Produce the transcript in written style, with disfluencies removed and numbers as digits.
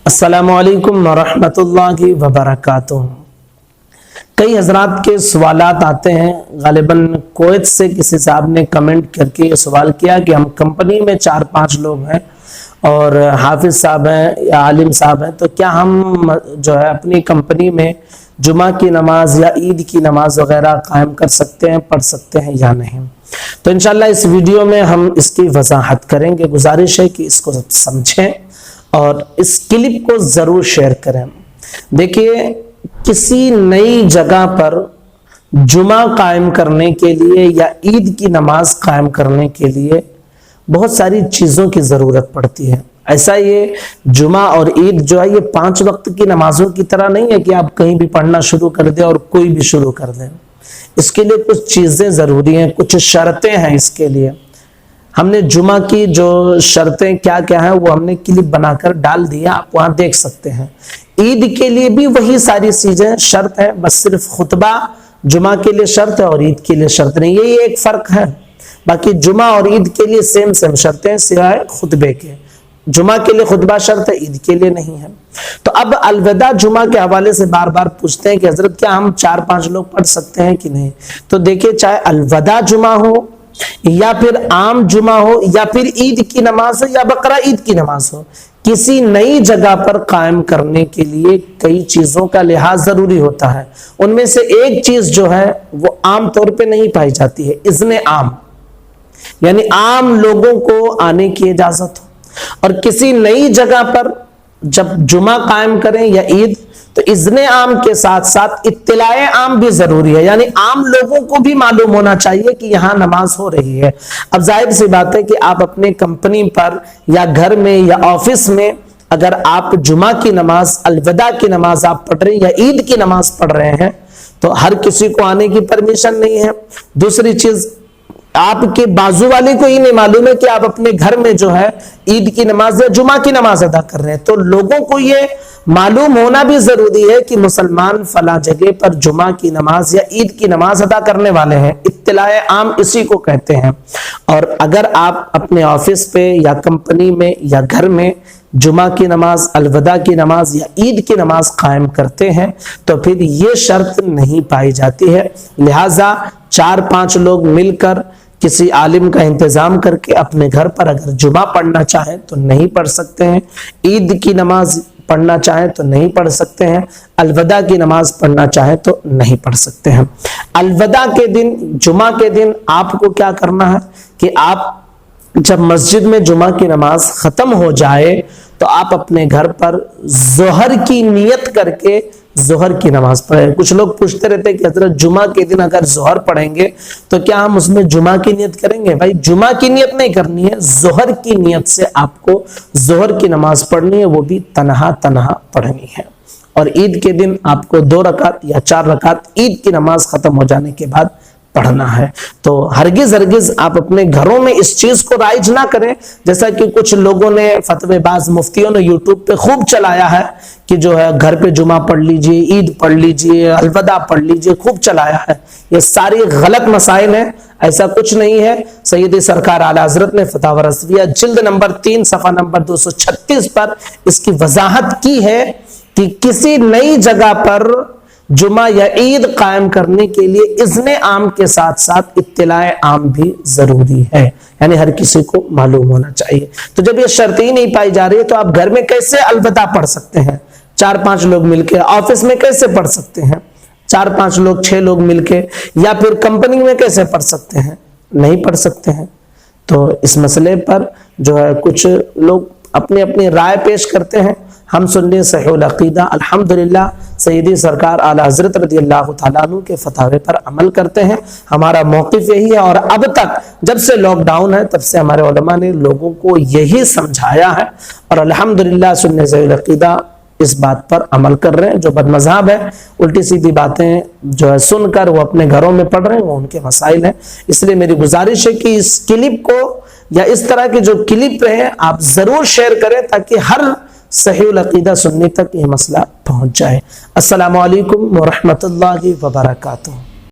السلام علیکم ورحمۃ اللہ وبرکاتہ۔ کئی حضرات کے سوالات آتے ہیں، غالباً کویت سے کسی صاحب نے کمنٹ کر کے یہ سوال کیا کہ ہم کمپنی میں 4-5 لوگ ہیں اور حافظ صاحب ہیں یا عالم صاحب ہیں، تو کیا ہم جو ہے اپنی کمپنی میں جمعہ کی نماز یا عید کی نماز وغیرہ قائم کر سکتے ہیں، پڑھ سکتے ہیں یا نہیں؟ تو انشاءاللہ اس ویڈیو میں ہم اس کی وضاحت کریں گے۔ گزارش ہے کہ اس کو سمجھیں اور اس کلپ کو ضرور شیئر کریں۔ دیکھیے، کسی نئی جگہ پر جمعہ قائم کرنے کے لیے یا عید کی نماز قائم کرنے کے لیے بہت ساری چیزوں کی ضرورت پڑتی ہے۔ ایسا یہ جمعہ اور عید جو ہے یہ 5 وقت کی نمازوں کی طرح نہیں ہے کہ آپ کہیں بھی پڑھنا شروع کر دیں اور کوئی بھی شروع کر دیں۔ اس کے لیے کچھ چیزیں ضروری ہیں، کچھ شرطیں ہیں۔ اس کے لیے ہم نے جمعہ کی جو شرطیں کیا کیا ہیں وہ ہم نے کلپ بنا کر ڈال دیا، آپ وہاں دیکھ سکتے ہیں۔ عید کے لیے بھی وہی ساری چیزیں شرط ہیں، بس صرف خطبہ جمعہ کے لیے شرط ہے اور عید کے لیے شرط نہیں، یہی ایک فرق ہے۔ باقی جمعہ اور عید کے لیے سیم شرطیں سوائے خطبے کے۔ جمعہ کے لیے خطبہ شرط ہے، عید کے لیے نہیں ہے۔ تو اب الوداع جمعہ کے حوالے سے بار بار پوچھتے ہیں کہ حضرت کیا ہم 4-5 لوگ پڑھ سکتے ہیں کہ نہیں؟ تو دیکھیے، چاہے الوداع جمعہ ہو یا پھر عام جمعہ ہو یا پھر عید کی نماز ہو یا بقرہ عید کی نماز ہو، کسی نئی جگہ پر قائم کرنے کے لیے کئی چیزوں کا لحاظ ضروری ہوتا ہے۔ ان میں سے ایک چیز جو ہے وہ عام طور پہ نہیں پائی جاتی ہے، اذن عام، یعنی عام لوگوں کو آنے کی اجازت ہو۔ اور کسی نئی جگہ پر جب جمعہ قائم کریں یا عید، تو اذن عام کے ساتھ ساتھ اطلاع عام بھی ضروری ہے، یعنی عام لوگوں کو بھی معلوم ہونا چاہیے کہ یہاں نماز ہو رہی ہے۔ اب ظاہر سی بات ہے کہ آپ اپنے کمپنی پر یا گھر میں یا آفس میں اگر آپ جمعہ کی نماز، الوداع کی نماز آپ پڑھ رہے ہیں یا عید کی نماز پڑھ رہے ہیں، تو ہر کسی کو آنے کی پرمیشن نہیں ہے۔ دوسری چیز، آپ کے بازو والے کو ہی نہیں معلوم ہے کہ آپ اپنے گھر میں جو ہے عید کی نماز یا جمعہ کی نماز ادا کر رہے ہیں، تو لوگوں کو یہ معلوم ہونا بھی ضروری ہے کہ مسلمان فلاں جگہ پر جمعہ کی نماز یا عید کی نماز ادا کرنے والے ہیں۔ اطلاع عام اسی کو کہتے ہیں۔ اور اگر آپ اپنے آفس پہ یا کمپنی میں یا گھر میں جمعہ کی نماز، الوداع کی نماز یا عید کی نماز قائم کرتے ہیں تو پھر یہ شرط نہیں پائی جاتی ہے۔ لہٰذا 4-5 لوگ مل کر کسی عالم کا انتظام کر کے اپنے گھر پر اگر جمعہ پڑھنا چاہیں تو نہیں پڑھ سکتے ہیں، عید کی نماز پڑھنا چاہیں تو نہیں پڑھ سکتے ہیں، الوداع کی نماز پڑھنا چاہیں تو نہیں پڑھ سکتے ہیں۔ الوداع کے دن، جمعہ کے دن آپ کو کیا کرنا ہے کہ آپ جب مسجد میں جمعہ کی نماز ختم ہو جائے تو آپ اپنے گھر پر ظہر کی نیت کر کے ظہر کی نماز پڑھیں۔ کچھ لوگ پوچھتے رہتے ہیں کہ حضرت جمعہ کے دن اگر ظہر پڑھیں گے تو کیا ہم اس میں جمعہ کی نیت کریں گے؟ بھائی، جمعہ کی نیت نہیں کرنی ہے، ظہر کی نیت سے آپ کو ظہر کی نماز پڑھنی ہے، وہ بھی تنہا پڑھنی ہے۔ اور عید کے دن آپ کو 2 رکعت یا 4 رکعت عید کی نماز ختم ہو جانے کے بعد پڑھنا ہے۔ تو ہرگز آپ اپنے گھروں میں اس چیز کو رائج نہ کریں، جیسا کہ کچھ لوگوں نے فتوے، بعض مفتیوں نے یوٹیوب پہ خوب چلایا ہے کہ جو ہے گھر پہ جمعہ پڑھ لیجئے، عید پڑھ لیجئے، الوداع پڑھ لیجئے، خوب چلایا ہے۔ یہ ساری غلط مسائل ہیں، ایسا کچھ نہیں ہے۔ سیدی سرکار اعلیٰ حضرت نے فتاوی رضویہ جلد نمبر 3 صفحہ نمبر 236 پر اس کی وضاحت کی ہے کہ کسی نئی جگہ پر جمعہ یا عید قائم کرنے کے لیے اذن عام کے ساتھ ساتھ اطلاع عام بھی ضروری ہے، یعنی ہر کسی کو معلوم ہونا چاہیے۔ تو جب یہ شرط ہی نہیں پائی جا رہی ہے تو آپ گھر میں کیسے الوداع پڑھ سکتے ہیں؟ 4-5 لوگ مل کے آفس میں کیسے پڑھ سکتے ہیں؟ 4-5 لوگ، 6 لوگ مل کے یا پھر کمپنی میں کیسے پڑھ سکتے ہیں؟ نہیں پڑھ سکتے ہیں۔ تو اس مسئلے پر جو ہے کچھ لوگ اپنی رائے پیش کرتے ہیں۔ ہم سنی صحیح العقیدہ الحمدللہ سیدی سرکار اعلیٰ حضرت رضی اللہ تعالیٰ عنہ کے فتاوے پر عمل کرتے ہیں۔ ہمارا موقف یہی ہے، اور اب تک جب سے لاک ڈاؤن ہے تب سے ہمارے علماء نے لوگوں کو یہی سمجھایا ہے، اور الحمدللہ سنی صحیح العقیدہ اس بات پر عمل کر رہے ہیں۔ جو بد مذہب ہے، الٹی سیدھی باتیں جو ہے سن کر وہ اپنے گھروں میں پڑھ رہے ہیں، وہ ان کے مسائل ہیں۔ اس لیے میری گزارش ہے کہ اس کلپ کو یا اس طرح کی جو کلپ ہے آپ ضرور شیئر کریں تاکہ ہر صحیح العقیدہ سننے تک یہ مسئلہ پہنچ جائے۔ السلام علیکم ورحمۃ اللہ وبرکاتہ۔